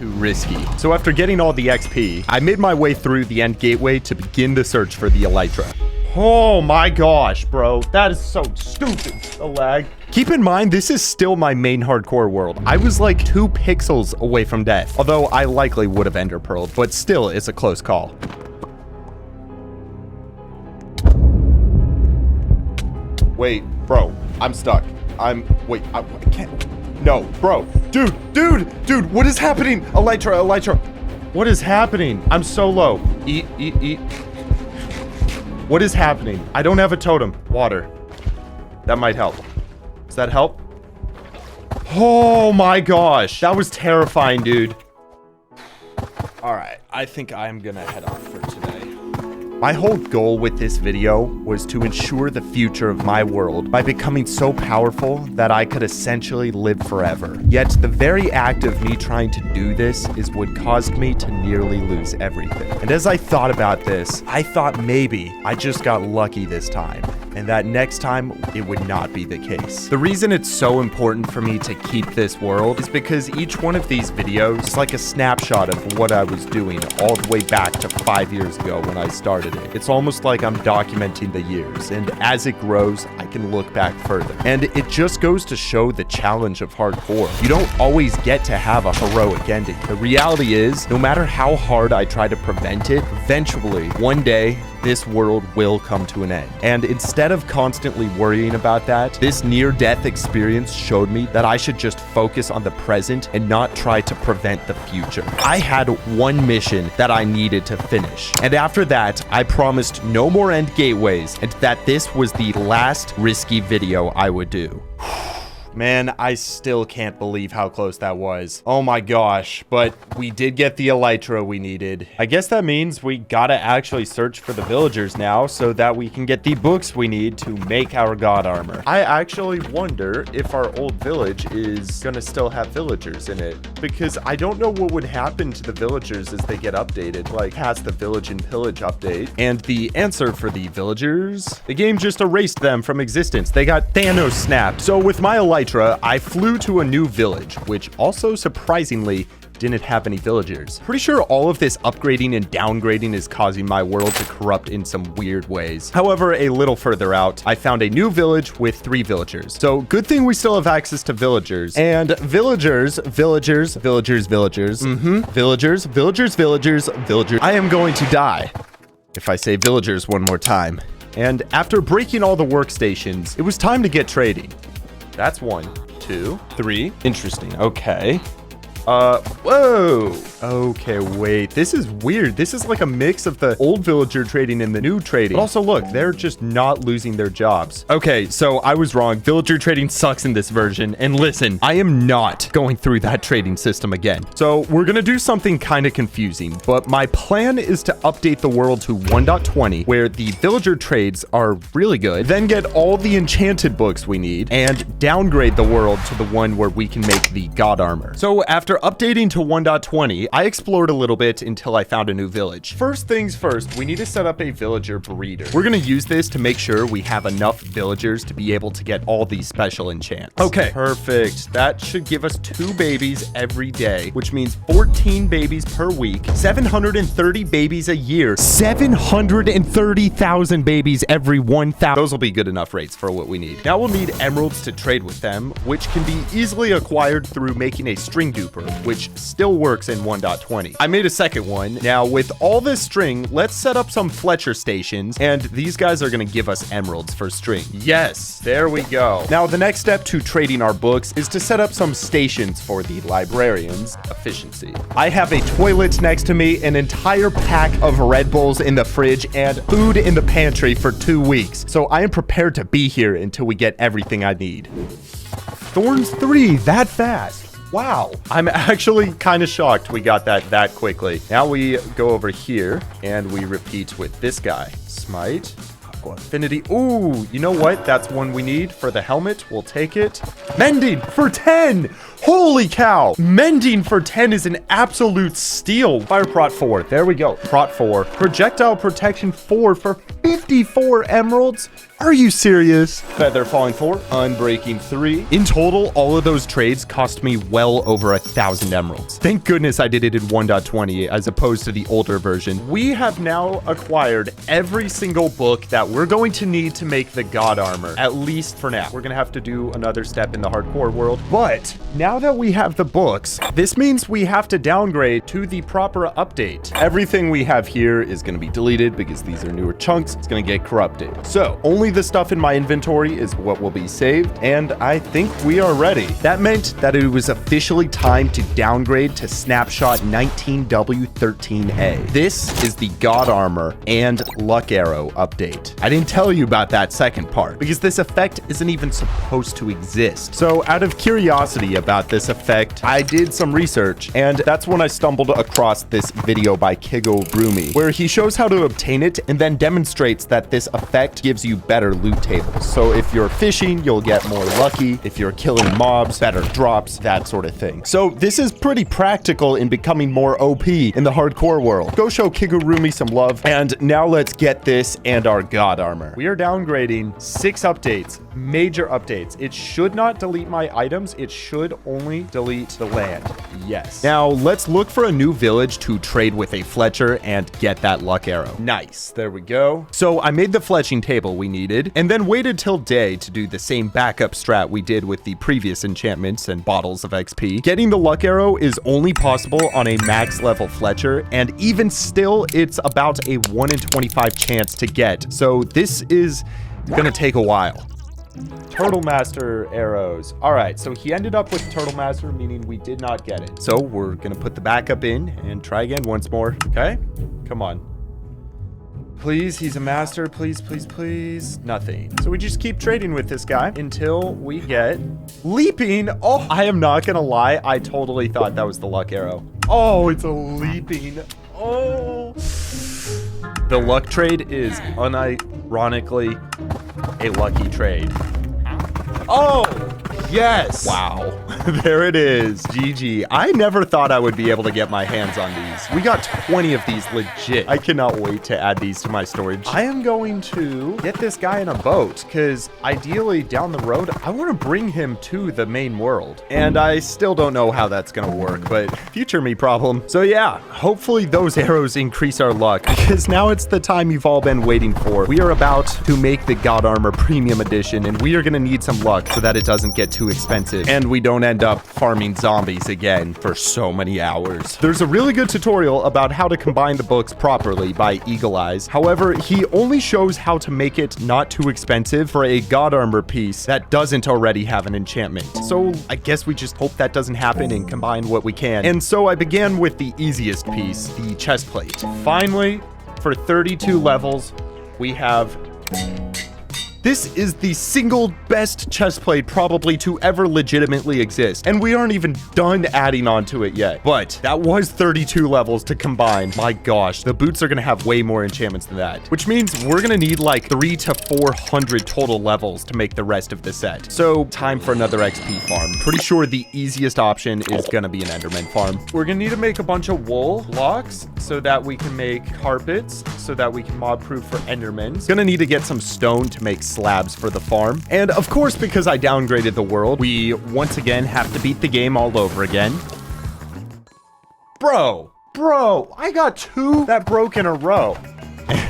too risky. So after getting all the XP, I made my way through the end gateway to begin the search for the elytra. Oh my gosh, bro. That is so stupid. The lag. Keep in mind, this is still my main hardcore world. I was like 2 pixels away from death. Although I likely would have ender pearled, but still, it's a close call. Wait, bro. I'm stuck. Wait, I can't. No, bro. Dude, what is happening? Elytra. What is happening? I'm so low. Eat. What is happening? I don't have a totem. Water. That might help. Does that help? Oh my gosh. That was terrifying, dude. All right. I think I'm gonna head off for today. My whole goal with this video was to ensure the future of my world by becoming so powerful that I could essentially live forever. Yet the very act of me trying to do this is what caused me to nearly lose everything. And as I thought about this, I thought maybe I just got lucky this time, and that next time it would not be the case. The reason it's so important for me to keep this world is because each one of these videos is like a snapshot of what I was doing all the way back to 5 years ago when I started it. It's almost like I'm documenting the years, and as it grows, I can look back further. And it just goes to show the challenge of hardcore. You don't always get to have a heroic ending. The reality is, no matter how hard I try to prevent it, eventually, one day, this world will come to an end. And instead of constantly worrying about that, this near-death experience showed me that I should just focus on the present and not try to prevent the future. I had one mission that I needed to finish. And after that, I promised no more end gateways and that this was the last risky video I would do. Man, I still can't believe how close that was. Oh my gosh, but we did get the elytra we needed. I guess that means we gotta actually search for the villagers now so that we can get the books we need to make our god armor. I actually wonder if our old village is gonna still have villagers in it, because I don't know what would happen to the villagers as they get updated, like past the village and pillage update. And the answer for the villagers, the game just erased them from existence. They got Thanos snapped. So with my elytra, I flew to a new village, which also surprisingly didn't have any villagers. Pretty sure all of this upgrading and downgrading is causing my world to corrupt in some weird ways. However, a little further out, I found a new village with 3 villagers. So good thing we still have access to villagers. And villagers. Villagers. I am going to die if I say villagers one more time. And after breaking all the workstations, it was time to get trading. That's 1, 2, 3. Interesting. Okay. Whoa. Okay, wait. This is weird. This is like a mix of the old villager trading and the new trading. But also, look, they're just not losing their jobs. Okay, so I was wrong. Villager trading sucks in this version. And listen, I am not going through that trading system again. So we're gonna do something kind of confusing, but my plan is to update the world to 1.20, where the villager trades are really good, then get all the enchanted books we need, and downgrade the world to the one where we can make the god armor. So after updating to 1.20, I explored a little bit until I found a new village. First things first, we need to set up a villager breeder. We're gonna use this to make sure we have enough villagers to be able to get all these special enchants. Okay, perfect. That should give us 2 babies every day, which means 14 babies per week, 730 babies a year, 730,000 babies every 1,000. Those will be good enough rates for what we need. Now we'll need emeralds to trade with them, which can be easily acquired through making a string duper, which still works in 1.20. I made a second one. Now with all this string, let's set up some Fletcher stations, and these guys are gonna give us emeralds for string. Yes, there we go. Now the next step to trading our books is to set up some stations for the librarians' efficiency. I have a toilet next to me, an entire pack of Red Bulls in the fridge, and food in the pantry for 2 weeks. So I am prepared to be here until we get everything I need. Thorns 3, that fast. Wow, I'm actually kind of shocked we got that quickly. Now we go over here and we repeat with this guy. Smite, Aqua Affinity. Ooh, you know what? That's one we need for the helmet. We'll take it. Mending for 10. Holy cow. Mending for 10 is an absolute steal. Fire Prot 4. There we go. Prot 4. Projectile Protection 4 for 54 emeralds. Are you serious? Feather Falling 4, Unbreaking 3. In total, all of those trades cost me well over 1,000 emeralds. Thank goodness I did it in 1.20 as opposed to the older version. We have now acquired every single book that we're going to need to make the God Armor, at least for now. We're gonna have to do another step in the hardcore world. But now that we have the books, this means we have to downgrade to the proper update. Everything we have here is gonna be deleted because these are newer chunks. It's gonna get corrupted. So only the stuff in my inventory is what will be saved, and I think we are ready. That meant that it was officially time to downgrade to Snapshot 19W13A. This is the God Armor and Luck Arrow update. I didn't tell you about that second part because this effect isn't even supposed to exist. So out of curiosity about this effect, I did some research, and that's when I stumbled across this video by Kigurumi, where he shows how to obtain it and then demonstrates that this effect gives you better loot tables. So if you're fishing, you'll get more lucky. If you're killing mobs, better drops, that sort of thing. So this is pretty practical in becoming more OP in the hardcore world. Go show Kigurumi some love. And now let's get this and our God Armor. We are downgrading 6 updates, major updates. It should not delete my items. It should only delete the land. Yes. Now let's look for a new village to trade with a Fletcher and get that luck arrow. Nice. There we go. So I made the fletching table we needed and then waited till day to do the same backup strat we did with the previous enchantments and bottles of XP. Getting the luck arrow is only possible on a max level Fletcher, and even still, it's about a 1 in 25 chance to get. So this is gonna take a while. Turtle Master arrows. All right, so he ended up with Turtle Master, meaning we did not get it. So we're gonna put the backup in and try again once more. Okay, come on. Please, he's a master. Please, please, please. Nothing. So we just keep trading with this guy until we get leaping. Oh, I am not gonna lie. I totally thought that was the luck arrow. Oh, it's a leaping. Oh. The luck trade is unironically a lucky trade. Oh, yes. Wow. There it is. GG. I never thought I would be able to get my hands on these. We got 20 of these legit. I cannot wait to add these to my storage. I am going to get this guy in a boat because ideally down the road, I want to bring him to the main world. And I still don't know how that's going to work, but future me problem. So yeah, hopefully those arrows increase our luck because now it's the time you've all been waiting for. We are about to make the God Armor Premium Edition, and we are going to need some luck so that it doesn't get too expensive and we don't end up farming zombies again for so many hours. There's a really good tutorial about how to combine the books properly by Eagle Eyes. However, he only shows how to make it not too expensive for a God Armor piece that doesn't already have an enchantment. So I guess we just hope that doesn't happen and combine what we can. And so I began with the easiest piece, the chest plate. Finally, for 32 levels, we have... This is the single best chest plate probably to ever legitimately exist, and we aren't even done adding on to it yet. But that was 32 levels to combine. My gosh, the boots are gonna have way more enchantments than that, which means we're gonna need like 300 to 400 total levels to make the rest of the set. So time for another XP farm. Pretty sure the easiest option is gonna be an Enderman farm. We're gonna need to make a bunch of wool blocks so that we can make carpets, so that we can mob proof for Endermans. Gonna need to get some stone to make slabs for the farm. And of course, because I downgraded the world, we once again have to beat the game all over again. Bro, I got 2 that broke in a row.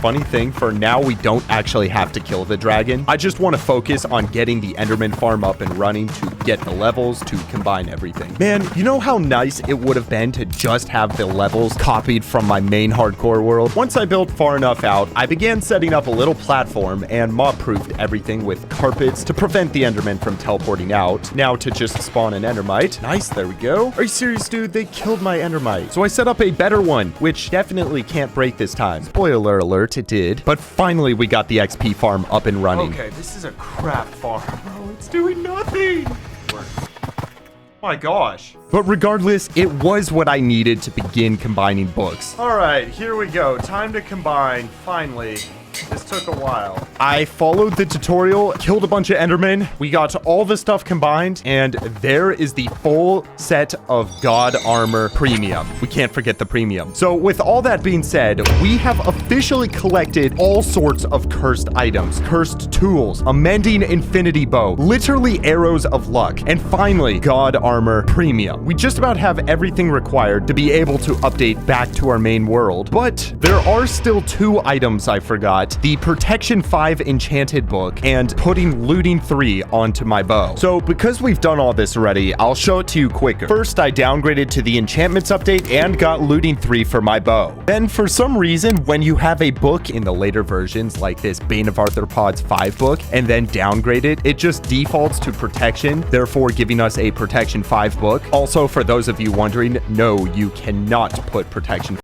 Funny thing, for now, we don't actually have to kill the dragon. I just want to focus on getting the Enderman farm up and running to get the levels to combine everything. Man, you know how nice it would have been to just have the levels copied from my main hardcore world? Once I built far enough out, I began setting up a little platform and mob-proofed everything with carpets to prevent the Enderman from teleporting out. Now to just spawn an Endermite. Nice, there we go. Are you serious, dude? They killed my Endermite. So I set up a better one, which definitely can't break this time. Spoiler alert, it did. But finally, we got the XP farm up and running. Okay, this is a crap farm, bro. It's doing nothing. My gosh. But regardless, it was what I needed to begin combining books. All right, here we go. Time to combine, finally. This took a while. I followed the tutorial, killed a bunch of Endermen. We got all the stuff combined, and there is the full set of God Armor Premium. We can't forget the Premium. So with all that being said, we have officially collected all sorts of cursed items, cursed tools, a mending infinity bow, literally arrows of luck, and finally, God Armor Premium. We just about have everything required to be able to update back to our main world, but there are still 2 items I forgot: the Protection 5 enchanted book and putting looting 3 onto my bow. So because we've done all this already, I'll show it to you quicker. First, I downgraded to the enchantments update and got looting 3 for my bow. Then for some reason, when you have a book in the later versions like this Bane of Arthropods 5 book and then downgrade it, it just defaults to protection, therefore giving us a Protection 5 book. Also, for those of you wondering, no, you cannot put Protection